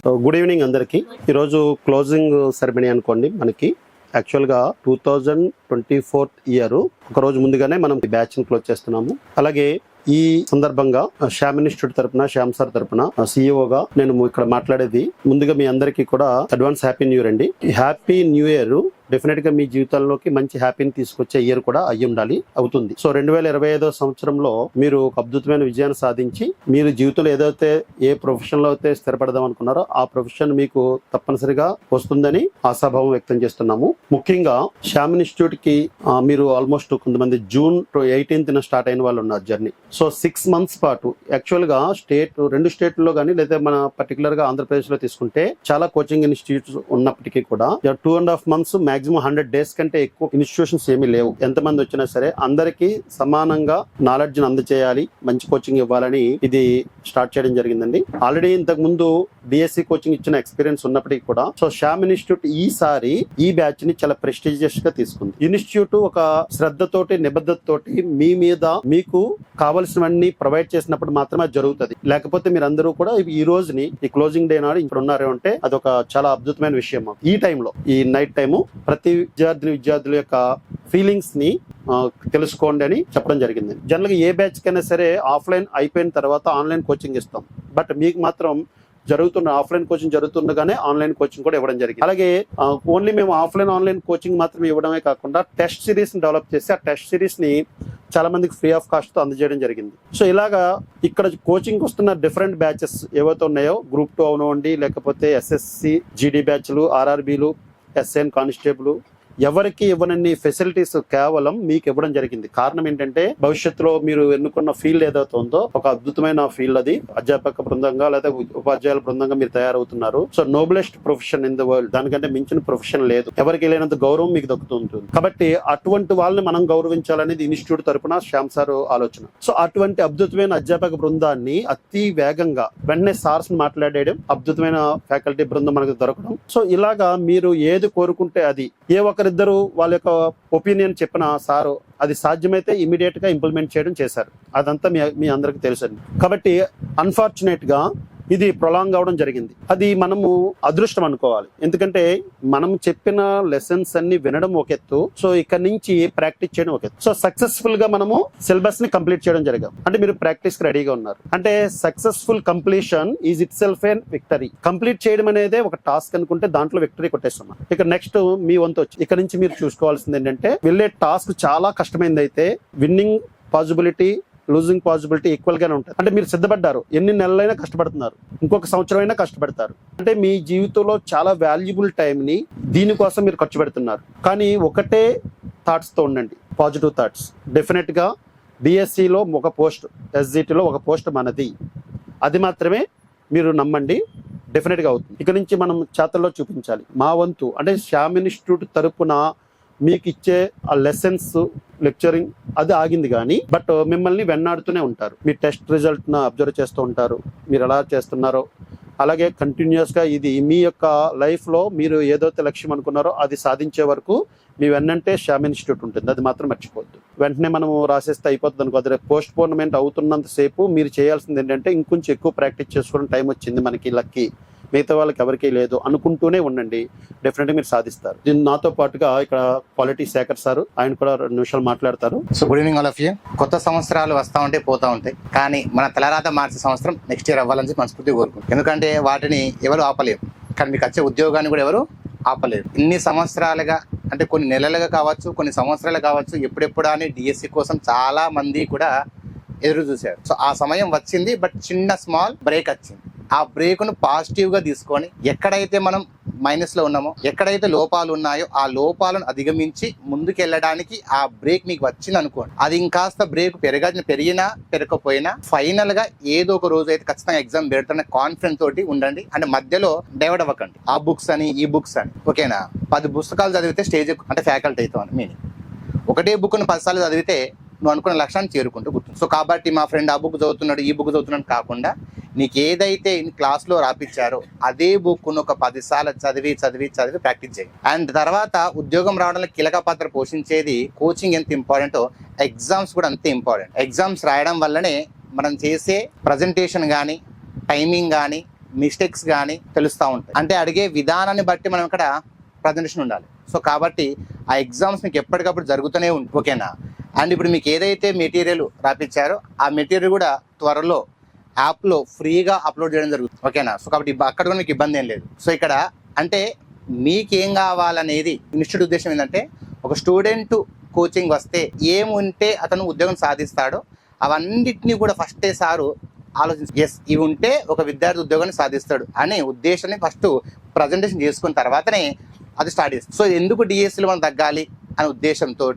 Good evening అందరికీ. ఈరోజు closing ceremony అనుకోండి. మనకి యాక్చువల్గా 2024 ఇయర్ ఒక రోజు ముందుగానే మనం ఈ బ్యాచ్ని క్లోజ్ చేస్తున్నాము. అలాగే ఈ సందర్భంగా శ్యామ్ ఇన్స్టిట్యూట్ తరపున, శ్యామ్ సార్ తరపున సిఇఓగా నేను ఇక్కడ మాట్లాడేది ముందుగా మీ అందరికీ కూడా అడ్వాన్స్ హ్యాపీ న్యూ ఇయర్ అండి. హ్యాపీ న్యూ ఇయర్ డెఫినెట్ గా మీ జీవితాల్లోకి మంచి హ్యాపీని తీసుకొచ్చే ఇయర్ కూడా అయ్యి ఉండాలి, అవుతుంది. సో 2025 సంవత్సరంలో మీరు ఒక అద్భుతమైన విజయాన్ని సాధించి మీరు జీవితంలో ఏదైతే ఏ ప్రొఫెషన్ లో అయితే స్థిరపడదాం అనుకున్నారో ఆ ప్రొఫెషన్ మీకు తప్పనిసరిగా వస్తుందని ఆశాభావం వ్యక్తం చేస్తున్నాము. ముఖ్యంగా శ్యామ్ ఇన్స్టిట్యూట్ కి మీరు ఆల్మోస్ట్ కొంతమంది June 18th స్టార్ట్ అయిన వాళ్ళు ఉన్నారు జర్నీ. సో 6 months పాటు యాక్చువల్ గా రెండు స్టేట్లో కానీ లేదా మన పర్టికులర్ గా ఆంధ్రప్రదేశ్ లో తీసుకుంటే చాలా కోచింగ్ ఇన్స్టిట్యూట్స్ ఉన్నప్పటికీ కూడా 2.5 months మాక్సిమం 100 days కంటే ఎక్కువ ఇన్స్టిట్యూషన్స్ ఏమీ లేవు. ఎంతమంది వచ్చినా సరే అందరికీ సమానంగా నాలెడ్జ్ అందజేయాలి, మంచి కోచింగ్ ఇవ్వాలని ఇది స్టార్ట్ చేయడం జరిగిందండి. ఆల్రెడీ ఇంతకు ముందు డిఎస్సి కోచింగ్ ఇచ్చిన ఎక్స్పీరియన్స్ ఉన్నప్పటికీ కూడా సో శ్యామ్ ఇన్స్టిట్యూట్ ఈసారి ఈ బ్యాచ్ ని చాలా ప్రెస్టీజియస్ గా తీసుకుంది. ఇన్స్టిట్యూట్ ఒక శ్రద్ధతోటి నిబద్ధతతోటి మీ మీద మీకు కావాల్సినవన్నీ ప్రొవైడ్ చేసినప్పుడు మాత్రమే జరుగుతుంది. లేకపోతే మీరు అందరూ కూడా ఈ రోజుని ఈ క్లోజింగ్ డే నాడు ఇక్కడ ఉన్నారు అంటే అదొక చాలా అద్భుతమైన విషయం. ఈ టైంలో ఈ నైట్ టైము ప్రతి విద్యార్థుల యొక్క ఫీలింగ్స్ ని తెలుసుకోండి అని చెప్పడం జరిగింది. జనరల్ గా ఏ బ్యాచ్ కైనా సరే ఆఫ్లైన్ అయిపోయిన తర్వాత ఆన్లైన్ కోచింగ్ ఇస్తాం. బట్ మీకు మాత్రం ఆఫ్లైన్ కోచింగ్ జరుగుతుండగానే ఆన్లైన్ కోచింగ్ కూడా ఇవ్వడం జరిగింది. అలాగే ఓన్లీ మేము ఆన్లైన్ కోచింగ్ మాత్రమే ఇవ్వడమే కాకుండా టెస్ట్ సిరీస్ ని డెవలప్ చేసి ఆ టెస్ట్ సిరీస్ ని చాలా మందికి ఫ్రీ ఆఫ్ కాస్ట్ తో అందజేయడం జరిగింది. సో ఇలాగా ఇక్కడ కోచింగ్ వస్తున్న డిఫరెంట్ బ్యాచెస్ ఏవైతే ఉన్నాయో గ్రూప్ 2 అవనివ్వండి, లేకపోతే ఎస్ఎస్సి జీడీ బ్యాచ్లు, ఆర్ఆర్బీలు, ఎస్ఎన్ కానిస్టేబుల్, ఎవరికి ఇవ్వనన్ని ఫెసిలిటీస్ కేవలం మీకు ఇవ్వడం జరిగింది. కారణం ఏంటంటే భవిష్యత్తులో మీరు ఎన్నుకున్న ఫీల్డ్ ఏదైతే ఉందో ఒక అద్భుతమైన ఫీల్డ్, అది అధ్యాపక బృందంగా లేదా ఉపాధ్యాయుల బృందంగా మీరు తయారవుతున్నారు. So noblest profession in the world, దానికంటే మించిన ప్రొఫెషన్ లేదు. ఎవరికి లేనంత గౌరవం మీకు దక్కుతుంటుంది. కాబట్టి అటువంటి వాళ్ళని మనం గౌరవించాలనేది ఇన్స్టిట్యూట్ తరపున శ్యామ్ సార్ ఆలోచన. సో అటువంటి అద్భుతమైన అధ్యాపక బృందాన్ని అతి వేగంగా వెంటనే సార్స్ మాట్లాడేయడం, అద్భుతమైన ఫ్యాకల్టీ బృందం మనకు దొరకడం. సో ఇలాగా మీరు ఏది కోరుకుంటే అది, ఏ ఒకరిద్దరు వాళ్ళ యొక్క ఒపీనియన్ చెప్పిన సారు అది సాధ్యమైతే ఇమీడియట్ గా ఇంప్లిమెంట్ చేయడం చేశారు. అదంతా మీ అందరికి తెలుసండి. కాబట్టి అన్ఫార్చునేట్ గా ఇది ప్రొలాంగ్ అవడం జరిగింది. అది మనము అదృష్టం అనుకోవాలి. ఎందుకంటే మనం చెప్పిన లెసన్స్ అన్ని వినడం ఒక ఎత్తు, సో ఇక్కడ నుంచి ప్రాక్టీస్ చేయడం ఒక ఎత్తు. సో సక్సెస్ఫుల్ గా మనము సిలబస్ ని కంప్లీట్ చేయడం జరిగాం అంటే మీరు ప్రాక్టీస్ కి రెడీగా ఉన్నారు అంటే successful completion is itself an victory. Complete చేయడం అనేది ఒక టాస్క్ అనుకుంటే దాంట్లో విక్టరీ కొట్టేస్తున్నాం. ఇక నెక్స్ట్ మీ వంతు వచ్చి ఇక్కడ నుంచి మీరు చూసుకోవాల్సింది ఏంటంటే వెళ్ళే టాస్క్ చాలా కష్టమైంది అయితే winnowing possibility, losing possibility equal గానే ఉంటుంది. అంటే మీరు సిద్ధపడ్డారు, ఎన్ని నెలలైనా కష్టపడుతున్నారు, ఇంకొక సంవత్సరం అయినా కష్టపడతారు. అంటే మీ జీవితంలో చాలా వాల్యుబుల్ టైం ని దీనికోసం మీరు ఖర్చు పెడుతున్నారు. కానీ ఒకటే థాట్స్ తో ఉండండి, పాజిటివ్ థాట్స్. డెఫినెట్ గా డిఎస్సిలో ఒక పోస్ట్, ఎస్జిటిలో ఒక పోస్ట్ మనది, అది మాత్రమే మీరు నమ్మండి, డెఫినెట్ గా అవుతుంది. ఇక నుంచి మనం చేతల్లో చూపించాలి. మా వంతు అంటే శ్యామ్ ఇన్స్టిట్యూట్ తరపున మీకు ఇచ్చే ఆ లెసన్స్, లెక్చరింగ్ అది ఆగింది కానీ బట్ మిమ్మల్ని వెన్నాడుతూనే ఉంటారు. మీ టెస్ట్ రిజల్ట్ ను అబ్జర్వ్ చేస్తూ ఉంటారు, మీరు ఎలా చేస్తున్నారో. అలాగే కంటిన్యూస్ గా ఇది మీ యొక్క లైఫ్ లో మీరు ఏదైతే లక్ష్యం అనుకున్నారో అది సాధించే వరకు మీ వెన్నంటే శ్యామ్ ఇన్స్టిట్యూట్ ఉంటుంది. అది మాత్రం మర్చిపోవద్దు. వెంటనే మనం రాసేస్తే అయిపోతుంది అనుకో. అది పోస్ట్ పోన్మెంట్ అవుతున్నంత సేపు మీరు చేయాల్సింది ఏంటంటే ఇంకొంచెం ఎక్కువ ప్రాక్టీస్ చేసుకోవడం, టైం వచ్చింది మనకి, లక్కీ, మిగతా వాళ్ళకి ఎవరికీ లేదు అనుకుంటూనే ఉండండి, డెఫినెట్ గా మీరు సాధిస్తారు. దీన్ని నాతో పాటుగా ఇక్కడ క్వాలిటీ శేఖర్ సార్, ఆయన కూడా 2 నిమిషాలు మాట్లాడతారు. So good evening all of you. కొత్త సంవత్సరాలు వస్తూ ఉంటాయి, పోతా ఉంటాయి. కానీ మన తలరాత మార్చే సంవత్సరం నెక్స్ట్ ఇయర్ అవ్వాలని మనస్ఫూర్తిగా కోరుకుంటాం. ఎందుకంటే వాటిని ఎవరు ఆపలేరు, కానీ మీకు వచ్చే ఉద్యోగాన్ని కూడా ఎవరు ఆపలేరు. ఇన్ని సంవత్సరాలుగా అంటే కొన్ని నెలలుగా కావచ్చు, కొన్ని సంవత్సరాలు కావచ్చు, ఎప్పుడెప్పుడు అని డిఎస్సి కోసం చాలా మంది కూడా ఎదురు చూశారు. సో ఆ సమయం వచ్చింది, బట్ చిన్న స్మాల్ బ్రేక్ వచ్చింది. ఆ బ్రేక్ ను పాజిటివ్ గా తీసుకొని ఎక్కడైతే మనం మైనస్ లో ఉన్నామో, ఎక్కడైతే లోపాలు ఉన్నాయో ఆ లోపాలను అధిగమించి ముందుకెళ్ళడానికి ఆ బ్రేక్ మీకు వచ్చింది అనుకోండి. అది ఇంకాస్త బ్రేక్ పెరిగినా పెరగకపోయినా ఫైనల్ గా ఏదో ఒక రోజు అయితే ఖచ్చితంగా ఎగ్జామ్ పెడతానే కాన్ఫిడెన్స్ తోటి ఉండండి. అంటే మధ్యలో డైవర్ట్ అవ్వకండి. ఆ బుక్స్ అని ఈ బుక్స్ అని, ఓకేనా? 10 పుస్తకాలు చదివితే స్టేజ్ అంటే ఫ్యాకల్టీ అవుతాం అని మీనింగ్. ఒకటే బుక్ ను 10 సార్లు చదివితే నువ్వు అనుకున్న లక్ష్యాన్ని చేరుకుంటూ గుర్తుంది. సో కాబట్టి మా ఫ్రెండ్ ఆ బుక్ చదువుతున్నాడు, ఈ బుక్ చదువుతున్నాడు కాకుండా నీకు ఏదైతే క్లాస్లో రాపిచ్చారో అదే బుక్ను ఒక 10 సార్లు చదివి ప్రాక్టీస్ చేయి. అండ్ తర్వాత ఉద్యోగం రావడానికి కీలక పాత్ర పోషించేది కోచింగ్ ఎంత ఇంపార్టెంటో ఎగ్జామ్స్ కూడా అంతే ఇంపార్టెంట్. ఎగ్జామ్స్ రాయడం వల్లనే మనం చేసే ప్రజెంటేషన్ కానీ, టైమింగ్ కానీ, మిస్టేక్స్ కానీ తెలుస్తూ ఉంటాయి. అంటే అడిగే విధానాన్ని బట్టి మనం ఇక్కడ ప్రజెంటేషన్ ఉండాలి. సో కాబట్టి ఆ ఎగ్జామ్స్ మీకు ఎప్పటికప్పుడు జరుగుతూనే ఉంటుంది, ఓకేనా. అండ్ ఇప్పుడు మీకు ఏదైతే మెటీరియల్ రాపించారో ఆ మెటీరియల్ కూడా త్వరలో యాప్లో ఫ్రీగా అప్లోడ్ చేయడం జరుగుతుంది, ఓకేనా. సో కాబట్టి అక్కడ కూడా మీకు ఇబ్బంది ఏం లేదు. సో ఇక్కడ అంటే మీకేం కావాలనేది ఇన్స్టిట్యూట్ ఉద్దేశం ఏంటంటే, ఒక స్టూడెంట్ కోచింగ్ వస్తే ఏముంటే అతను ఉద్యోగం సాధిస్తాడో అవన్నిటినీ కూడా ఫస్టే సారు ఆలోచించి ఎస్ ఇవి ఉంటే ఒక విద్యార్థి ఉద్యోగాన్ని సాధిస్తాడు అనే ఉద్దేశాన్ని ఫస్ట్ ప్రజెంటేషన్ చేసుకున్న తర్వాతనే అది స్టార్ట్ చేస్తుంది. సో ఎందుకు డిఎస్సిలో మనం తగ్గాలి అనే ఉద్దేశంతో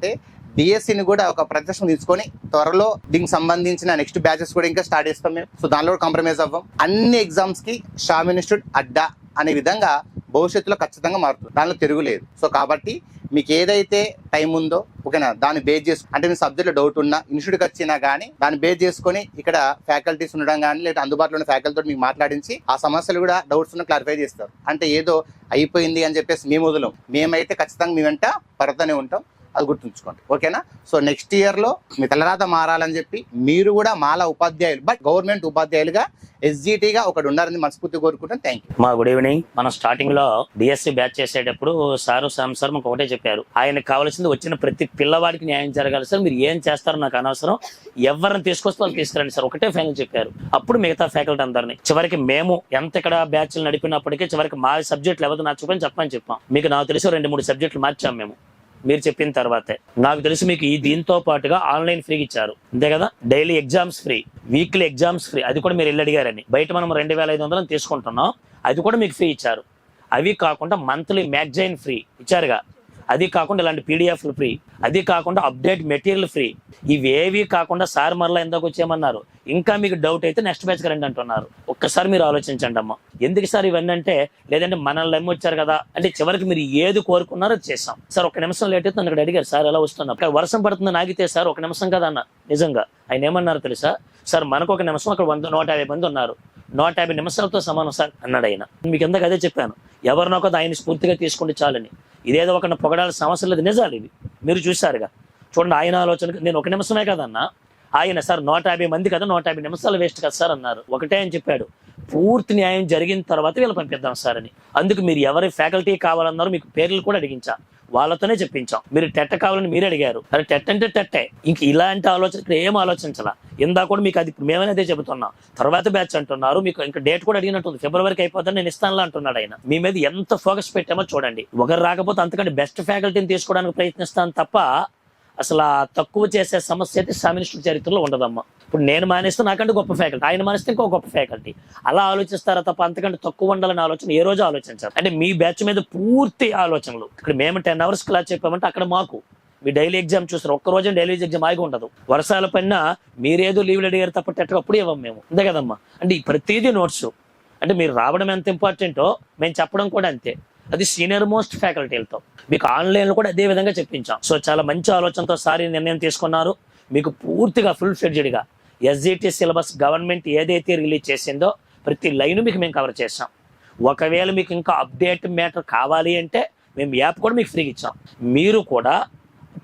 డిఎస్సిని కూడా ఒక ప్రదర్శన తీసుకొని త్వరలో దీనికి సంబంధించిన నెక్స్ట్ బ్యాచెస్ కూడా ఇంకా స్టార్ట్ చేస్తాం మేము. సో దానిలో కూడా కాంప్రమైజ్ అవ్వం. అన్ని ఎగ్జామ్స్కి షామ్ ఇన్స్టిట్యూట్ అడ్డా అనే విధంగా భవిష్యత్తులో ఖచ్చితంగా మారుతుంది, దానిలో తిరుగులేదు. సో కాబట్టి మీకు ఏదైతే టైం ఉందో ఓకేనా, దాన్ని బేస్ చేసి అంటే మీ సబ్జెక్ట్లో డౌట్ ఉన్నా ఇన్స్టిట్యూట్కి వచ్చినా కానీ దాన్ని బేస్ చేసుకొని ఇక్కడ ఫ్యాకల్టీస్ ఉండడం కానీ లేదా అందుబాటులో ఉన్న ఫ్యాకల్టీతో మీకు మాట్లాడించి ఆ సమస్యలు కూడా డౌట్స్ ఉన్న క్లారిఫై చేస్తారు. అంటే ఏదో అయిపోయింది అని చెప్పేసి మేము వదలం, మేమైతే ఖచ్చితంగా మీ వెంట పడతానే ఉంటాం, అది గుర్తుంచుకోండి, ఓకేనా. సో నెక్స్ట్ ఇయర్లో మీ తలరాత మారాలని చెప్పి మీరు కూడా మాలా ఉపాధ్యాయులు బట్ గవర్నమెంట్ ఉపాధ్యాయులుగా ఎస్జిటిగా ఒకటి ఉండాలని మనస్ఫూర్తి కోరుకుంటాను. Thank you. Good evening. మనం స్టార్టింగ్ లో డిఎస్సి బ్యాచ్ చేసేటప్పుడు సామ్ సార్ మాకు ఒకటే చెప్పారు, ఆయనకు కావాల్సింది వచ్చిన ప్రతి పిల్లవాడికి న్యాయం జరగాలి సార్, మీరు ఏం చేస్తారో నాకు అనవసరం, ఎవరిని తీసుకొస్తే వాళ్ళు తీసుకురండి సార్, ఒకటే ఫైనల్ చెప్పారు. అప్పుడు మిగతా ఫ్యాకల్టీ అందరినీ చివరికి మేము ఎంత ఇక్కడ బ్యాచ్లు నడిపినప్పటికీ చివరికి మా సబ్జెక్టులు ఎవరు నచ్చకపోయినా చెప్పని చెప్పాం. మీకు నాకు తెలిసి 2-3 సబ్జెక్టులు మార్చాం మేము మీరు చెప్పిన తర్వాతే. నాకు తెలిసి మీకు ఈ దీంతో పాటుగా ఆన్లైన్ ఫ్రీ ఇచ్చారు అంతే కదా, daily exams free, weekly exams free, అది కూడా మీరు అడిగారని. బయట మనం 2500 తీసుకుంటున్నాం, అది కూడా మీకు ఫ్రీ ఇచ్చారు. అవి కాకుండా మంత్లీ మ్యాగజైన్ ఫ్రీ ఇచ్చారుగా, అది కాకుండా ఇలాంటి పీడిఎఫ్లు ఫ్రీ, అది కాకుండా అప్డేట్ మెటీరియల్ ఫ్రీ. ఇవేవి కాకుండా సార్ మరలా ఎందుకు వచ్చేయమన్నారు, ఇంకా మీకు డౌట్ అయితే నెక్స్ట్ బ్యాచ్కి రండి అంటున్నారు. ఒక్కసారి మీరు ఆలోచించండి అమ్మా, ఎందుకు సార్ ఇవన్నీ అంటే, లేదంటే మనల్ని వచ్చారు కదా అంటే చివరికి మీరు ఏది కోరుకున్నారో చేసాం సార్. 1 నిమిషం లేట్ అయితే నన్ను ఇక్కడ అడిగారు సార్ ఎలా వస్తున్నా, అక్కడ వర్షం పడుతుంది నాగితే సార్ 1 నిమిషం కదా అన్న. నిజంగా ఆయన ఏమన్నారు తెలుసా సార్, మనకు 1 నిమిషం అక్కడ 150 మంది ఉన్నారు, 150 నిమిషాలతో సమానం సార్ అన్నాడు ఆయన. మీకు ఎందుకు అదే చెప్పాను, ఎవరినొకది ఆయన స్ఫూర్తిగా తీసుకుంటే చాలని. ఇదేదో ఒక పొగడాల్సిన అవసరం లేదు, నిజాలు ఇవి మీరు చూశారుగా. చూడండి ఆయన ఆలోచన, నేను 1 నిమిషమే కదన్నా, ఆయన సార్ 150 మంది కదా 150 నిమిషాలు వేస్ట్ కదా సార్ అన్నారు. ఒకటే అని చెప్పాడు, పూర్తి న్యాయం జరిగిన తర్వాత వీళ్ళు పంపిద్దాం సార్ అని. అందుకు మీరు ఎవరి ఫ్యాకల్టీ కావాలన్నారో మీకు పేర్లు కూడా అడిగించా, వాళ్ళతోనే చెప్పించాం. మీరు టెట్ కావాలని మీరు అడిగారు, అది టెట్ అంటే టెట్టే, ఇంక ఇలాంటి ఆలోచన ఇక్కడ ఏం ఆలోచించాలా. ఇందా కూడా మీకు అది మేమనే అదే చెబుతున్నాం, తర్వాత బ్యాచ్ అంటున్నారు, మీకు ఇంకా డేట్ కూడా అడిగినట్టుంది, ఫిబ్రవరికి అయిపోతుంది నేను ఇస్తానులా అంటున్నాడు ఆయన. మీ మీద ఎంత ఫోకస్ పెట్టామో చూడండి. ఒకరు రాకపోతే అంతకంటే బెస్ట్ ఫ్యాకల్టీని తీసుకోవడానికి ప్రయత్నిస్తాను తప్ప అసలు తక్కువ చేసే సమస్య అయితే సామినిస్టు చరిత్రలో ఉండదమ్మా. ఇప్పుడు నేను మానేస్తే నాకంటే గొప్ప ఫ్యాకల్టీ, ఆయన మానేస్తే ఇంకో గొప్ప ఫ్యాకల్టీ, అలా ఆలోచిస్తారా తప్ప అంతకంటే తక్కువ ఉండాలని ఆలోచన ఏ రోజు ఆలోచించారు. అంటే మీ బ్యాచ్ మీద పూర్తి ఆలోచనలు. ఇక్కడ మేము 10 hours క్లాస్ చెప్పామంటే అక్కడ మాకు మీ డైలీ ఎగ్జామ్ చూస్తారు, ఒక్కరోజు డైలీ ఎగ్జామ్ ఆగి ఉండదు. వర్షాల పైన మీరేదో లీవ్లు అడిగారు తప్ప టెట్ అప్పుడు ఇవ్వం మేము, అంతే కదమ్మా. అంటే ప్రతిదీ నోట్స్, అంటే మీరు రావడం ఎంత ఇంపార్టెంటో మేము చెప్పడం కూడా అంతే. అది సీనియర్ మోస్ట్ ఫ్యాకల్టీలతో మీకు ఆన్లైన్లో కూడా అదే విధంగా చెప్పించాం. సో చాలా మంచి ఆలోచనతో సారి నిర్ణయం తీసుకున్నారు. మీకు పూర్తిగా ఫుల్ ఫ్లెడ్జ్డ్గా ఎస్జిటి సిలబస్ గవర్నమెంట్ ఏదైతే రిలీజ్ చేసిందో ప్రతి లైన్ మీకు మేము కవర్ చేసాం. ఒకవేళ మీకు ఇంకా అప్డేట్ మ్యాటర్ కావాలి అంటే మేము యాప్ కూడా మీకు ఫ్రీగా ఇచ్చాం. మీరు కూడా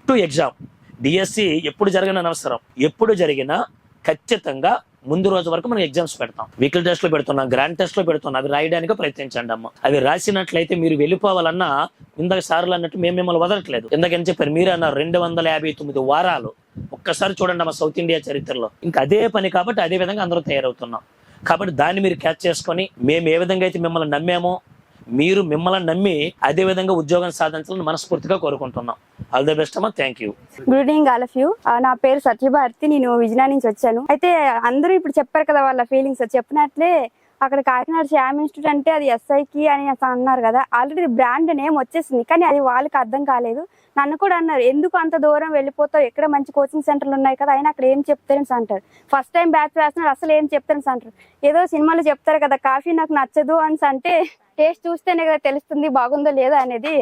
టు ఎగ్జామ్ డిఎస్సి ఎప్పుడు జరగని అనవసరం, ఎప్పుడు జరిగినా ఖచ్చితంగా ముందు రోజు వరకు మనం ఎగ్జామ్స్ పెడతాం. వీక్లీ టెస్ట్లో పెడుతున్నాం, గ్రాండ్ టెస్ట్లో పెడుతున్నాం. అవి రాయడానికి ప్రయత్నించండి అమ్మ. అవి రాసినట్లయితే మీరు వెళ్ళిపోవాలన్నా ఇందాక సార్లు అన్నట్టు మేము మిమ్మల్ని వదలట్లేదు. ఎందుకని చెప్పారు మీరు అన్నారు 259 వారాలు. ఒక్కసారి చూడండి అమ్మ సౌత్ ఇండియా చరిత్రలో. ఇంకా అదే పని కాబట్టి అదే విధంగా అందరూ తయారవుతున్నాం. కాబట్టి దాన్ని మీరు క్యాచ్ చేసుకొని మేము ఏ విధంగా అయితే మిమ్మల్ని నమ్మామో మీరు మిమ్మల్ని నమ్మి అదే విధంగా ఉద్యోగం సాధించాలని మనస్ఫూర్తిగా కోరుకుంటున్నాం. ఆల్ ది బెస్ట్ అమ్మా, thank you. Good evening all of you. నా పేరు సత్యభారతి, నేను విజయనగరం నుంచి వచ్చాను. అయితే అందరూ ఇప్పుడు చెప్పారు కదా వాళ్ళ ఫీలింగ్స్, చెప్పినట్లే అక్కడ కాకినాడ శ్యామ్ ఇన్స్టిట్యూట్ అంటే అది ఎస్ఐకి అని అన్నారు కదా, ఆల్రెడీ బ్రాండ్ నేమ్ వచ్చేసింది, కానీ అది వాళ్ళకి అర్థం కాలేదు. నన్ను కూడా అన్నారు ఎందుకు అంత దూరం వెళ్ళిపోతావు, ఎక్కడ మంచి కోచింగ్ సెంటర్లు ఉన్నాయి కదా, అయినా అక్కడ ఏం చెప్తారని అంటారు. ఫస్ట్ టైం బ్యాచ్ వేస్తున్నారు, అసలు ఏం చెప్తారని అంటారు. ఏదో సినిమాలో చెప్తారు కదా కాఫీ నాకు నచ్చదు అని అంటే టేస్ట్ చూస్తేనే కదా తెలుస్తుంది బాగుందో లేదో అనేది.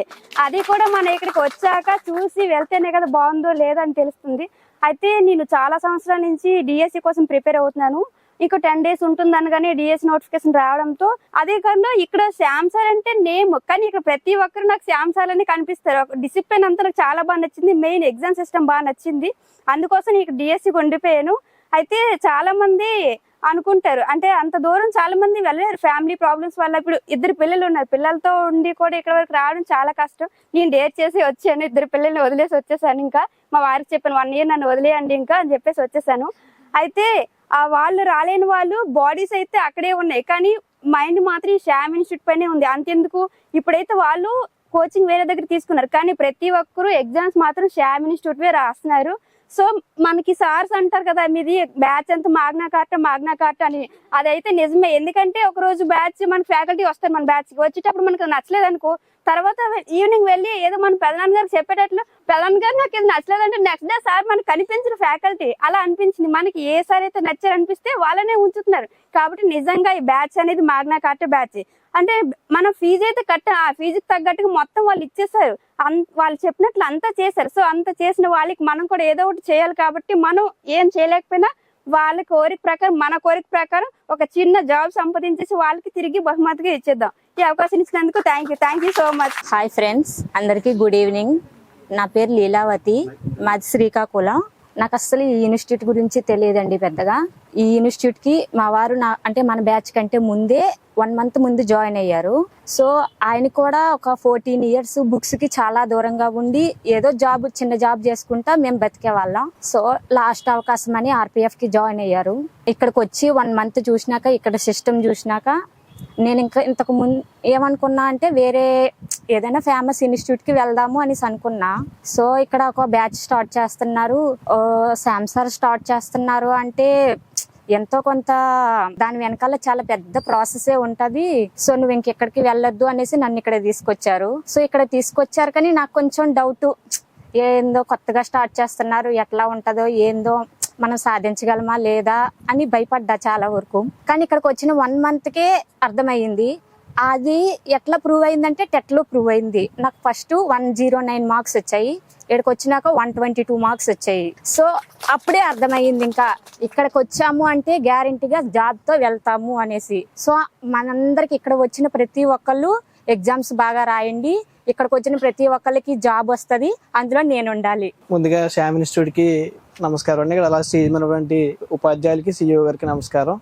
అది కూడా మన ఇక్కడికి వచ్చాక చూసి వెళ్తేనే కదా బాగుందో లేదో అని తెలుస్తుంది. అయితే నేను చాలా సంవత్సరాల నుంచి డిఎస్సి కోసం ప్రిపేర్ అవుతున్నాను. ఇంకో 10 days ఉంటుందని కానీ డిఎస్సి నోటిఫికేషన్ రావడంతో అదే కాకుండా ఇక్కడ శ్యామ్ సార్ అంటే నేమ్, కానీ ఇక్కడ ప్రతి ఒక్కరు నాకు శ్యామ్ సార్ అని కనిపిస్తారు. డిసిప్లిన్ అంతా నాకు చాలా బాగా నచ్చింది, మెయిన్ ఎగ్జామ్ సిస్టమ్ బాగా నచ్చింది, అందుకోసం నేను డిఎస్సికి ఉండిపోయాను. అయితే చాలా మంది అనుకుంటారు. అంటే అంత దూరం చాలా మంది వెళ్ళలేరు ఫ్యామిలీ ప్రాబ్లమ్స్ వల్ల. ఇప్పుడు 2 పిల్లలు ఉన్నారు, పిల్లలతో ఉండి కూడా ఇక్కడ వరకు రావడం చాలా కష్టం. నేను డేర్ చేసి వచ్చాను, 2 పిల్లల్ని వదిలేసి వచ్చేసాను. ఇంకా మా వారికి చెప్పాను 1 year నన్ను వదిలేయండి ఇంకా అని చెప్పేసి వచ్చేసాను. అయితే వాళ్ళు రాలేని వాళ్ళు బాడీస్ అయితే అక్కడే ఉన్నాయి, కానీ మైండ్ మాత్రం ఈ శ్యామ్ ఇన్స్టిట్యూట్ పైనే ఉంది. అంతెందుకు, ఇప్పుడైతే వాళ్ళు కోచింగ్ వేరే దగ్గర తీసుకున్నారు, కానీ ప్రతి ఒక్కరు ఎగ్జామ్స్ మాత్రం శ్యామ్ ఇన్స్టిట్యూట్ వే రాస్తున్నారు. సో మనకి సార్స్ అంటారు కదా, మీది బ్యాచ్ అంతా మాగ్నా కార్ట అని. అదైతే నిజమే, ఎందుకంటే ఒక రోజు బ్యాచ్ మన ఫ్యాకల్టీ వస్తారు, మన బ్యాచ్ వచ్చేటప్పుడు మనకు నచ్చలేదు అనుకో, తర్వాత ఈవినింగ్ వెళ్ళి ఏదో మన పెదనాన్న గారికి చెప్పేటట్లు, పెదనాన్న గారు నాకు ఇది నచ్చలేదంటే నెక్స్ట్ డే సార్ మనకు కనిపించిన ఫ్యాకల్టీ అలా అనిపించింది. మనకి ఏ సార్ అయితే నచ్చారు అనిపిస్తే వాళ్ళనే ఉంచుతున్నారు. కాబట్టి నిజంగా ఈ బ్యాచ్ అనేది మాగ్నా కార్ట బ్యాచ్. అంటే మనం ఫీజు అయితే ఆ ఫీజుకి తగ్గట్టుగా మొత్తం వాళ్ళు ఇచ్చేసారు, వాళ్ళు చెప్పినట్లు అంతా చేశారు. సో అంత చేసిన వాళ్ళకి మనం కూడా ఏదో ఒకటి చేయాలి. కాబట్టి మనం ఏం చేయలేకపోయినా వాళ్ళ కోరిక ప్రకారం, మన కోరిక ప్రకారం ఒక చిన్న జాబ్ సంపాదించేసి వాళ్ళకి తిరిగి బహుమతిగా ఇచ్చేద్దాం. ఈ అవకాశం ఇచ్చినందుకు thank you so much. Hi friends, అందరికీ గుడ్ ఈవినింగ్. నా పేరు లీలావతి, మాది శ్రీకాకుళం. నాకు అస్సలు ఈ ఇన్స్టిట్యూట్ గురించి తెలియదండి పెద్దగా. ఈ ఇన్స్టిట్యూట్ కి మా వారు అంటే మన బ్యాచ్ కంటే ముందే 1 month ముందు జాయిన్ అయ్యారు. సో ఆయన కూడా ఒక 14 years బుక్స్ కి చాలా దూరంగా ఉండి ఏదో చిన్న జాబ్ చేసుకుంటా మేము బతికే వాళ్ళం. సో లాస్ట్ అవకాశం అని RPF కి జాయిన్ అయ్యారు. ఇక్కడికి వచ్చి 1 month చూసినాక, ఇక్కడ సిస్టమ్ చూసినాక నేను ఇంకా ఇంతకు ముందు ఏమనుకున్నా అంటే వేరే ఏదైనా ఫేమస్ ఇన్స్టిట్యూట్ కి వెళ్దాము అనేసి అనుకున్నా. సో ఇక్కడ ఒక బ్యాచ్ స్టార్ట్ చేస్తున్నారు, శ్యామ్ సార్ స్టార్ట్ చేస్తున్నారు అంటే ఎంతో కొంత దాని వెనకాల చాలా పెద్ద ప్రాసెసే ఉంటది. సో నువ్వు ఇంకెక్కడికి వెళ్ళొద్దు అనేసి నన్ను ఇక్కడ తీసుకొచ్చారు. సో ఇక్కడ తీసుకొచ్చారు, కానీ నాకు కొంచెం డౌట్, ఏందో కొత్తగా స్టార్ట్ చేస్తున్నారు, ఎట్లా ఉంటదో ఏందో, మనం సాధించగలమా లేదా అని భయపడ్డా చాలా వరకు. కానీ ఇక్కడికి వచ్చిన 1 month కే అర్థమయ్యింది. అది ఎట్లా ప్రూవ్ అయిందంటే టెట్ లో ప్రూవ్ అయింది. నాకు ఫస్ట్ 109 మార్క్స్ వచ్చాయి, ఇక్కడికి వచ్చినాక 122 మార్క్స్ వచ్చాయి. సో అప్పుడే అర్థమయ్యింది ఇంకా ఇక్కడికి వచ్చాము అంటే గ్యారెంటీగా జాబ్ తో వెళ్తాము అనేసి. సో మనందరికి ఇక్కడ వచ్చిన ప్రతి ఒక్కళ్ళు ఎగ్జామ్స్ బాగా రాయండి, ఇక్కడికి వచ్చిన ప్రతి ఒక్కరికి జాబ్ వస్తుంది, అందులో నేను ఉండాలి. ముందుగా శ్యామ్ ఇన్స్టిట్యూట్ కి నమస్కారం అండి. ఇక్కడ అలా స్టేజ్ ఉన్నటువంటి ఉపాధ్యాయులకి, CEO గారికి నమస్కారం.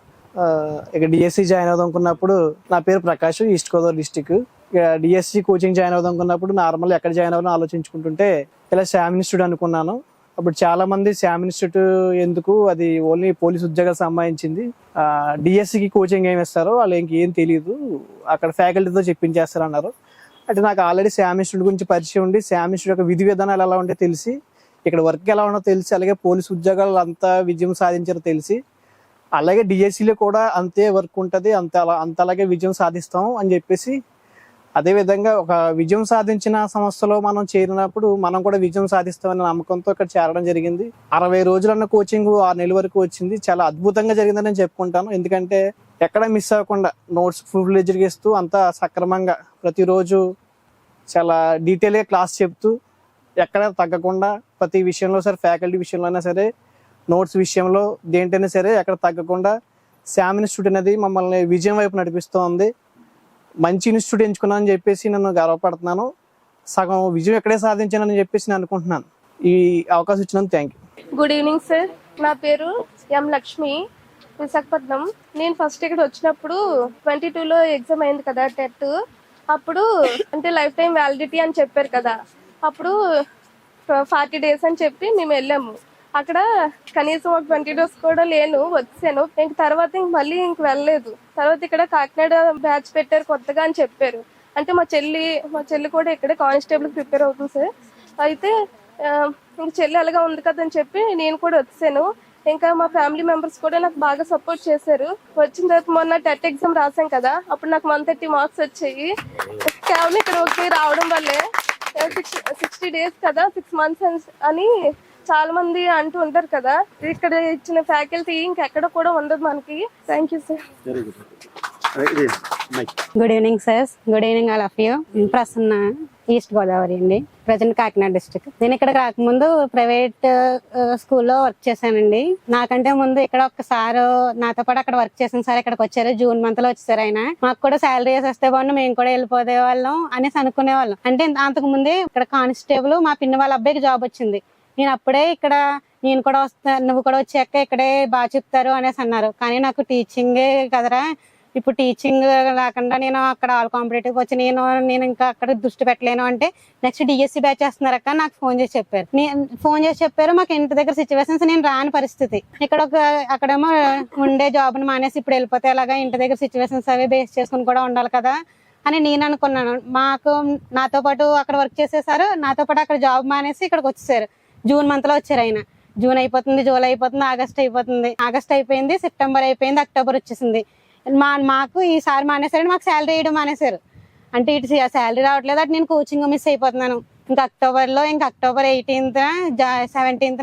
ఇక్కడ డిఎస్సి జాయిన్ అవుదాం అనుకున్నప్పుడు, నా పేరు ప్రకాష్, ఈస్ట్ గోదావరి డిస్టిక్. ఇక్కడ డిఎస్సి కోచింగ్ జాయిన్ అవుదాం అనుకున్నప్పుడు నార్మల్ ఎక్కడ జాయిన్ అవ్వాలని ఆలోచించుకుంటుంటే ఇలా శ్యామ్ ఇన్స్టిట్యూట్ అనుకున్నాను. అప్పుడు చాలా మంది శ్యామ్ ఇన్స్టిట్యూట్ ఎందుకు, అది ఓన్లీ పోలీస్ ఉద్యోగాలకు సంబంధించింది, డిఎస్సికి కోచింగ్ ఏమి ఇస్తారో వాళ్ళు ఇంకేం తెలియదు, అక్కడ ఫ్యాకల్టీతో చెప్పించేస్తారు అన్నారు. అంటే నాకు ఆల్రెడీ శ్యామ్ ఇన్స్టిట్యూట్ గురించి పరిచయం ఉండి, శ్యామ్ ఇన్స్టిట్యూట్ యొక్క విధి విధానాలు ఎలా ఉంటే తెలిసి, ఇక్కడ వర్క్ ఎలా ఉండో తెలిసి, అలాగే పోలీస్ ఉద్యోగాలు అంతా విజయం సాధించారో తెలిసి, అలాగే డిఎస్సిలో కూడా అంతే వర్క్ ఉంటుంది, అలాగే విజయం సాధిస్తాం అని చెప్పేసి, అదేవిధంగా ఒక విజయం సాధించిన సంస్థలో మనం చేరినప్పుడు మనం కూడా విజయం సాధిస్తామనే నమ్మకంతో ఇక్కడ చేరడం జరిగింది. 60 రోజులన్న కోచింగ్ 6 నెలల వరకు వచ్చింది. చాలా అద్భుతంగా జరిగిందని నేను చెప్పుకుంటాను. ఎందుకంటే ఎక్కడ మిస్ అవ్వకుండా నోట్స్ ఫుల్ ఇస్తూ అంతా సక్రమంగా ప్రతిరోజు చాలా డీటెయిల్గా క్లాస్ చెప్తూ ఎక్కడ తగ్గకుండా ప్రతి విషయంలో సరే, ఫ్యాకల్టీ విషయంలో అయినా సరే, నోట్స్ విషయంలో దేంటైనా సరే ఎక్కడ తగ్గకుండా శ్యామ్ ఇన్స్టిట్యూట్ అనేది మమ్మల్ని విజయం వైపు నడిపిస్తోంది. మంచి ఇన్స్టిట్యూట్ ఎంచుకున్నానని చెప్పేసి నన్ను గర్వపడుతున్నాను. సగం విజయం ఎక్కడే సాధించానని చెప్పేసి నేను అనుకుంటున్నాను. ఈ అవకాశం ఇచ్చినందుకు thank you. Good evening sir, నా పేరు ఎం లక్ష్మి, విశాఖపట్నం. నేను ఫస్ట్ ఇక్కడ వచ్చినప్పుడు 22లో ఎగ్జామ్ అయింది కదా టెట్. అప్పుడు అంటే లైఫ్ టైం వ్యాలిడిటీ అని చెప్పారు కదా, అప్పుడు 40 days అని చెప్పి మేము వెళ్ళాము. అక్కడ కనీసం ఒక 20 days కూడా లేను, వచ్చాను. ఇంక తర్వాత మళ్ళీ వెళ్ళలేదు. తర్వాత ఇక్కడ కాకినాడ బ్యాచ్ పెట్టారు కొత్తగా అని చెప్పారు. అంటే మా చెల్లి కూడా ఇక్కడ కానిస్టేబుల్ ప్రిపేర్ అవుతుంది సార్. అయితే ఇంక చెల్లి అలాగా ఉంది కదా అని చెప్పి నేను కూడా వచ్చాను. ఇంకా మా ఫ్యామిలీ మెంబర్స్ కూడా నాకు బాగా సపోర్ట్ చేశారు. వచ్చిన తర్వాత మొన్న టెట్ ఎగ్జామ్ రాసాం కదా, అప్పుడు నాకు 130 మార్క్స్ వచ్చాయి. కేవలం ఇక్కడ ఒకటి రావడం వల్లే 60 days కదా, 6 months అని చాలా మంది అంటూ ఉంటారు కదా, ఇక్కడ ఇచ్చిన ఫ్యాకల్టీ ఇంకెక్కడ కూడా ఉండదు మనకి. Thank you sir. Good evening sir, good evening all of you. Prasanna, east Godavari అండి, ప్రజెంట్ కాకినాడ డిస్ట్రిక్ట్. నేను ఇక్కడ రాకముందు ప్రైవేట్ స్కూల్లో వర్క్ చేశానండి. నాకంటే ముందు ఇక్కడ ఒకసారి నాతో పాటు అక్కడ వర్క్ చేసిన సార్ ఇక్కడికి వచ్చారు, June month లో వచ్చారు. ఆయన మాకు కూడా శాలరీ వస్తే బాగుండు, మేము కూడా వెళ్ళిపోతే వాళ్ళం అనేసి అనుకునే వాళ్ళం. అంటే అంతకు ముందే ఇక్కడ కానిస్టేబుల్ మా పిన్ని వాళ్ళ అబ్బాయికి జాబ్ వచ్చింది. నేను అప్పుడే ఇక్కడ నేను కూడా వస్తా, నువ్వు కూడా వచ్చాక ఇక్కడే బాగా చెప్తారు అనేసి అన్నారు. కానీ నాకు టీచింగే కదరా, ఇప్పుడు టీచింగ్ లేకుండా నేను అక్కడ ఆల్ కాంపిటేటివ్ వచ్చి నేను ఇంకా అక్కడ దృష్టి పెట్టలేను అంటే నెక్స్ట్ డిఎస్సి బ్యాచ్ చేస్తున్నారు అక్క నాకు ఫోన్ చేసి చెప్పారు. మాకు ఇంటి దగ్గర సిచ్యువేషన్స్ నేను రాని పరిస్థితి, ఇక్కడ అక్కడేమో ఉండే జాబ్ని మానేసి ఇప్పుడు వెళ్ళిపోతే ఎలాగా, ఇంటి దగ్గర సిచ్యువేషన్స్ అవి బేస్ చేసుకుని కూడా ఉండాలి కదా అని నేను అనుకున్నాను. నాతో పాటు అక్కడ వర్క్ చేసేసారు, నాతో పాటు అక్కడ జాబ్ మానేసి ఇక్కడికి వచ్చేసారు. జూన్ మంత్ లో వచ్చారు ఆయన. జూన్ అయిపోతుంది, జూలై అయిపోతుంది, ఆగస్ట్ అయిపోయింది, సెప్టెంబర్ అయిపోయింది, అక్టోబర్ వచ్చేసింది. మాకు ఈసారి మానేసారు, మాకు శాలరీ వేయడం మానేశారు. అంటే ఇటు శాలరీ రావట్లేదు, అటు నేను కోచింగ్ మిస్ అయిపోతున్నాను. ఇంకా October 18th 17th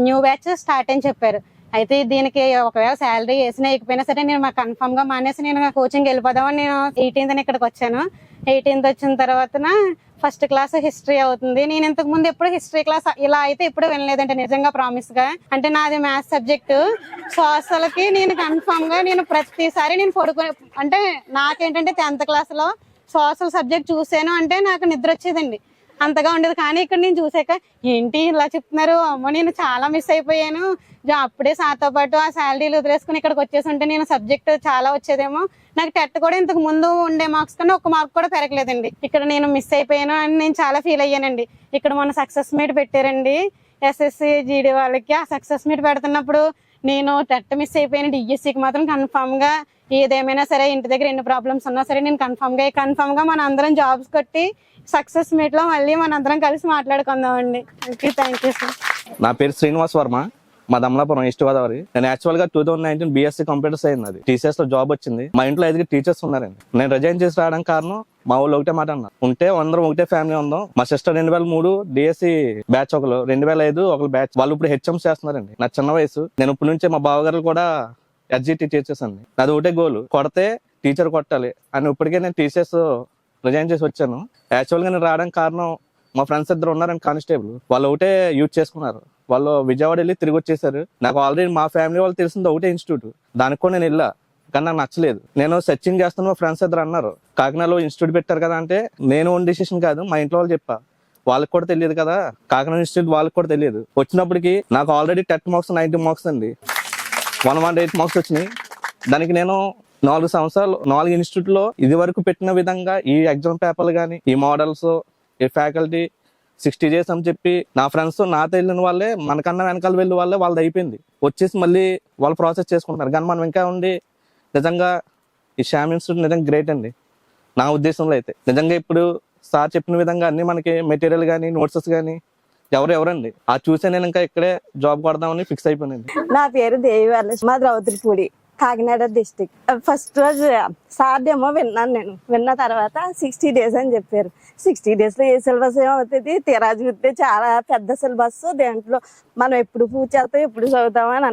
new batch start అని చెప్పారు. అయితే దీనికి ఒకవేళ శాలరీ వేసినా ఇకపోయినా సరే నేను మాకు కన్ఫర్మ్ గా మానేసి నేను కోచింగ్ వెళ్ళిపోదామని నేను 18th ఇక్కడికి వచ్చాను. 18th వచ్చిన తర్వాత ఫస్ట్ క్లాస్ హిస్టరీ అవుతుంది. నేను ఇంతకు ముందు ఎప్పుడు హిస్టరీ క్లాస్ ఇలా అయితే ఎప్పుడు వినలేదంటే నిజంగా ప్రామిస్ గా. అంటే నాది మ్యాథ్స్ సబ్జెక్ట్, సోషల్ కి నేను కన్ఫర్మ్ గా నేను ప్రతిసారి నేను అంటే నాకేంటంటే 10th క్లాస్ లో సోషల్ సబ్జెక్ట్ చూసాను అంటే నాకు నిద్ర వచ్చేదండి, అంతగా ఉండేది. కానీ ఇక్కడ నేను చూసాక ఏంటి ఇలా చెప్తున్నారు, అమ్మో నేను చాలా మిస్ అయిపోయాను. అప్పుడే సార్తో పాటు ఆ శాలరీలు వదిలేసుకుని ఇక్కడికి వచ్చేసి ఉంటే నేను సబ్జెక్ట్ చాలా వచ్చేదేమో. నాకు టెట్ కూడా ఇంతకు ముందు ఉండే మార్క్స్ కన్నా 1 మార్క్ కూడా పెరగలేదండి. ఇక్కడ నేను మిస్ అయిపోయాను అని నేను చాలా ఫీల్ అయ్యానండి. ఇక్కడ మొన్న సక్సెస్ మీట్ పెట్టారండి ఎస్ఎస్సి జీడీ వాళ్ళకి. ఆ సక్సెస్ మీట్ పెడుతున్నప్పుడు నేను టెట్ మిస్ అయిపోయాను, డిఎస్సికి మాత్రం కన్ఫామ్ గా ఏదేమైనా సరే ఇంటి దగ్గర ఎన్ని ప్రాబ్లమ్స్ ఉన్నా సరే నేను కన్ఫామ్ గా మన అందరం జాబ్స్ కొట్టి సక్సెస్ మీట్ లో మళ్ళీ మన అందరం కలిసి మాట్లాడుకుందామండి. Thank you sir. నా పేరు శ్రీనివాస్ వర్మ, మా దమలాపురం ఈస్ట్ గోదావరి. నేను యాక్చువల్ గా 2019 బీఎస్సీ కంప్యూటర్స్ అయింది. అది టీసీఎస్ లో జాబ్ వచ్చింది. మా ఇంట్లో 5 టీచర్స్ ఉన్నారండి. నేను రిజైన్ చేసి రావడానికి కారణం మా ఊళ్ళో ఒకటే మాట అన్నారు, ఉంటే అందరం ఒకటే ఫ్యామిలీ ఉందాం. మా సిస్టర్ 2003 డిఎస్సీ బ్యాచ్, 2005 ఒక బ్యాచ్. వాళ్ళు ఇప్పుడు హెచ్ఎంస్ చేస్తున్నారండి. నా చిన్న వయసు, నేను ఇప్పటి నుంచే మా బావగారు కూడా ఎస్జిటి టీచర్స్ అండి. నాది ఒకటే గోల్, కొడితే టీచర్ కొట్టాలి అని. ఇప్పటికే నేను టీసీఎస్ రిజైన్ చేసి వచ్చాను. యాక్చువల్ గా నేను రావడానికి కారణం మా ఫ్రెండ్స్ 2 ఉన్నారండి కానిస్టేబుల్, వాళ్ళు ఒకటే యూజ్ చేసుకున్నారు. వాళ్ళు విజయవాడ వెళ్ళి తిరిగి వచ్చేసారు. నాకు ఆల్రెడీ మా ఫ్యామిలీ వాళ్ళు తెలిసింది ఒకటే ఇన్స్టిట్యూట్, దానికి కూడా నేను వెళ్ళా. కానీ నాకు నచ్చలేదు. నేను సెర్చింగ్ చేస్తాను, మా ఫ్రెండ్స్ 2 అన్నారు కాకినాడలో ఇన్స్టిట్యూట్ పెట్టారు కదా అంటే, నేను ఓన్ డిసిషన్ కాదు, మా ఇంట్లో వాళ్ళు చెప్పా. వాళ్ళకి కూడా తెలియదు కదా, కాకినాడ ఇన్స్టిట్యూట్ వాళ్ళకి కూడా తెలియదు. వచ్చినప్పటికి నాకు ఆల్రెడీ టెట్ మార్క్స్ 90 మార్క్స్ అండి, 118 మార్క్స్ వచ్చినాయి. దానికి నేను 4 సంవత్సరాలు 4 ఇన్స్టిట్యూట్ లో ఇది వరకు పెట్టిన విధంగా ఈ ఎగ్జామ్ పేపర్లు కానీ, ఈ మోడల్స్, ఈ ఫ్యాకల్టీ 60 డేస్ అని చెప్పి నా ఫ్రెండ్స్ నాతో వెళ్ళిన వాళ్ళే, మనకన్నా వెనకాల వెళ్ళి వాళ్ళే వాళ్ళది అయిపోయింది. వచ్చేసి మళ్ళీ వాళ్ళు ప్రాసెస్ చేసుకుంటున్నారు. కానీ మనం ఇంకా ఉండి నిజంగా ఈ శ్యామ్ ఇన్స్టిట్యూట్ నిజంగా గ్రేట్ అండి నా ఉద్దేశంలో అయితే. నిజంగా ఇప్పుడు సార్ చెప్పిన విధంగా అన్ని మనకి మెటీరియల్ కానీ, నోట్సెస్ కానీ ఎవరండి ఆ చూసే నేను ఇంకా ఇక్కడే జాబ్ కొడదామని ఫిక్స్ అయిపోయింది. నా పేరు దేవి వరలక్ష్మి, మాది రౌతులపూడి, కాకినాడ డిస్టిక్. ఫస్ట్ రోజు సార్ డెమో విన్నాను. నేను విన్న తర్వాత 60 డేస్ అని చెప్పారు. 60 డేస్ లో ఏ సిలబస్ ఏమవుతుంది, తీరా చూస్తే చాలా పెద్ద సిలబస్. దేంట్లో మనం ఎప్పుడు పూజ చేస్తాం, ఎప్పుడు చదువుతామని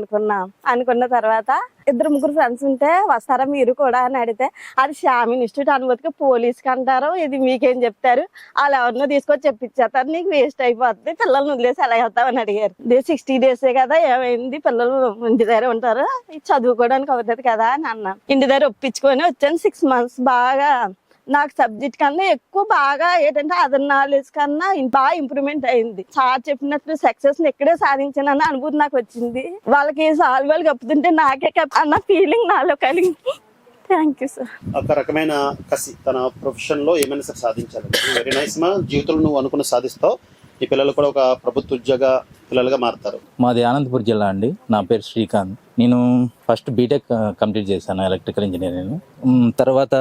అనుకున్న తర్వాత 2-3 ఫ్రెండ్స్ ఉంటే వస్తారా మీరు కూడా అని అడిగితే, అది శ్యామ్ ఇన్స్టిట్యూట్ అనుమతికి పోలీస్కి అంటారు, ఇది మీకేం చెప్తారు, వాళ్ళు ఎవరినో తీసుకొచ్చి చెప్పించేస్తారు, నీకు వేస్ట్ అయిపోతుంది, పిల్లల్ని వదిలేసి ఎలా వెళ్తామని అడిగారు. 60 డేసే కదా, ఏమైంది, పిల్లలు ఇంటి దగ్గర ఉంటారు, చదువుకోవడానికి అవుతుంది కదా అని అన్నా. ఇంటి దగ్గర ఒప్పించుకొని వచ్చాను. 6 months బాగా నాకు సబ్జెక్ట్ కన్నా ఎక్కువ బాగా ఏంటంటే అదర్ నాలెడ్జ్ కన్నా బాగా ఇంప్రూవ్మెంట్ అయింది. సార్ చెప్పినట్లు సక్సెస్ ఇక్కడే సాధించానన్న అనుభూతి నాకు వచ్చింది. వాళ్ళకి సాల్వాలు కప్పుతుంటే నాకే అన్న ఫీలింగ్ నాలో కలిగింది. Thank you sir. ఒక రకమైన కసి తన ప్రొఫెషన్ లో ఏమైనా సరే సాధించాలి. వెరీ నైస్ మా. జీవితంలో నువ్వు అనుకున్న సాధిస్తావు. ఈ పిల్లలు కూడా ఒక ప్రభుత్వ ఉద్యోగ పిల్లలుగా మారుతారు. మాది అనంతపురం జిల్లా అండి. నా పేరు శ్రీకాంత్. నేను ఫస్ట్ బీటెక్ కంప్లీట్ చేశాను, ఎలక్ట్రికల్ ఇంజనీరింగ్. తర్వాత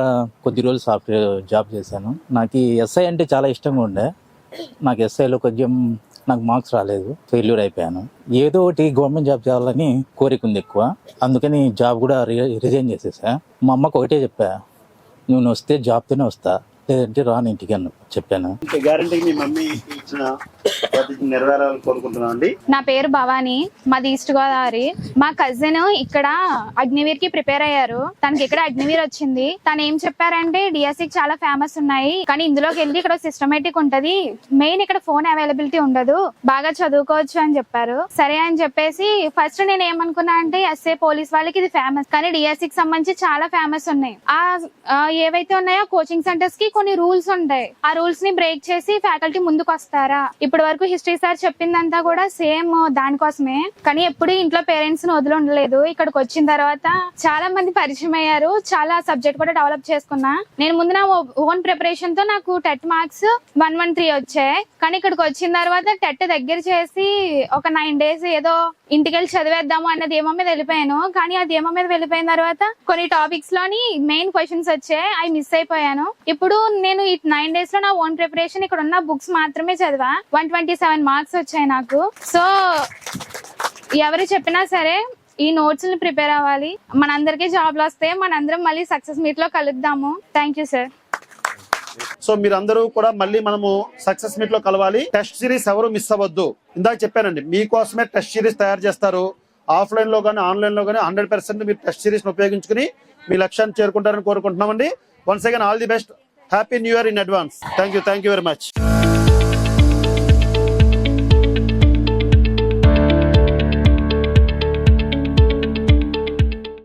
కొద్ది రోజులు సాఫ్ట్వేర్ జాబ్ చేశాను. నాకు ఎస్ఐ అంటే చాలా ఇష్టంగా ఉండే. నాకు ఎస్ఐలో కొంచెం నాకు మార్క్స్ రాలేదు, ఫెయిల్యూర్ అయిపోయాను. ఏదో ఒకటి గవర్నమెంట్ జాబ్ చేయాలని కోరిక ఉంది ఎక్కువ, అందుకని జాబ్ కూడా రిజైన్ చేసేసా. మా అమ్మకు ఒకటే చెప్పా, నువ్వు వస్తే జాబ్తోనే వస్తా, లేదంటే రాను ఇంటికి అని చెప్పాను. నా పేరు భవానీ, మాది ఈస్ట్ గోదావరి. మా కజిన్ ఇక్కడ అగ్నివీర్ కి ప్రిపేర్ అయ్యారు. తనకి ఇక్కడ అగ్నివీర్ వచ్చింది. తను ఏం చెప్పారంటే డిఎస్సి చాలా ఫేమస్ ఉన్నాయి, కానీ ఇందులోకి వెళ్ళి ఇక్కడ సిస్టమేటిక్ ఉంటది, మెయిన్ ఇక్కడ ఫోన్ అవైలబిలిటీ ఉండదు, బాగా చదువుకోవచ్చు అని చెప్పారు. సరే అని చెప్పేసి ఫస్ట్ నేను ఏమనుకున్నా అంటే ఎస్ఏ పోలీస్ వాళ్ళకి ఇది ఫేమస్, కానీ డిఎస్సికి సంబంధించి చాలా ఫేమస్ ఉన్నాయి. ఏవైతే ఉన్నాయో కోచింగ్ సెంటర్స్ కి కొన్ని రూల్స్ ఉంటాయి. ఆ రూల్స్ ని బ్రేక్ చేసి ఫ్యాకల్టీ ముందుకు వస్తారా? ఇప్పుడు ఇప్పటి వరకు హిస్టరీ సార్ చెప్పిందంతా కూడా సేమ్ దానికోసమే, కానీ ఎప్పుడు ఇంట్లో పేరెంట్స్ ని వదిలి ఉండలేదు. ఇక్కడికి వచ్చిన తర్వాత చాలా మంది పరిచయం అయ్యారు, చాలా సబ్జెక్ట్ కూడా డెవలప్ చేసుకున్నా. నేను ముందు నా ఓన్ ప్రిపరేషన్ తో నాకు టెట్ మార్క్స్ 113 వచ్చాయి, కానీ ఇక్కడికి వచ్చిన తర్వాత టెట్ దగ్గర చేసి ఒక 9 days ఏదో ఇంటికెళ్ళి చదివేద్దాము అన్నది ఏమో మీద వెళ్ళిపోయాను. కానీ అది ఏమో మీద వెళ్ళిపోయిన తర్వాత కొన్ని టాపిక్స్ లోని మెయిన్ క్వశ్చన్స్ వచ్చాయి, అవి మిస్ అయిపోయాను. ఇప్పుడు నేను ఈ 9 days లో నా ఓన్ ప్రిపరేషన్ ఇక్కడ ఉన్న బుక్స్ మాత్రమే చదివా. 127 మార్క్స్ వచ్చాయి నాకు. సో ఎవరు చెప్పినా సరే ఈ నోట్స్ ని ప్రిపేర్ అవ్వాలి. మనందరికీ జాబ్లు వస్తే మనందరం మళ్ళీ సక్సెస్ మీట్ లో కలుద్దాము. Thank you sir. సో మీరందరూ కూడా మళ్ళీ మనము సక్సెస్ మీట్ లో కలవాలి. టెస్ట్ సిరీస్ ఎవరు మిస్ అవ్వద్దు. ఇందాక చెప్పానండి, మీకోసమే టెస్ట్ సిరీస్ తయారు చేస్తారు. ఆఫ్లైన్ లో కానీ ఆన్లైన్ లో కానీ 100% మీరు టెస్ట్ సిరీస్ ఉపయోగించుకుని మీ లక్ష్యాన్ని చేరుకుంటారని కోరుకుంటున్నామండి. Once again all the best. Happy new year in advance. Thank you very much.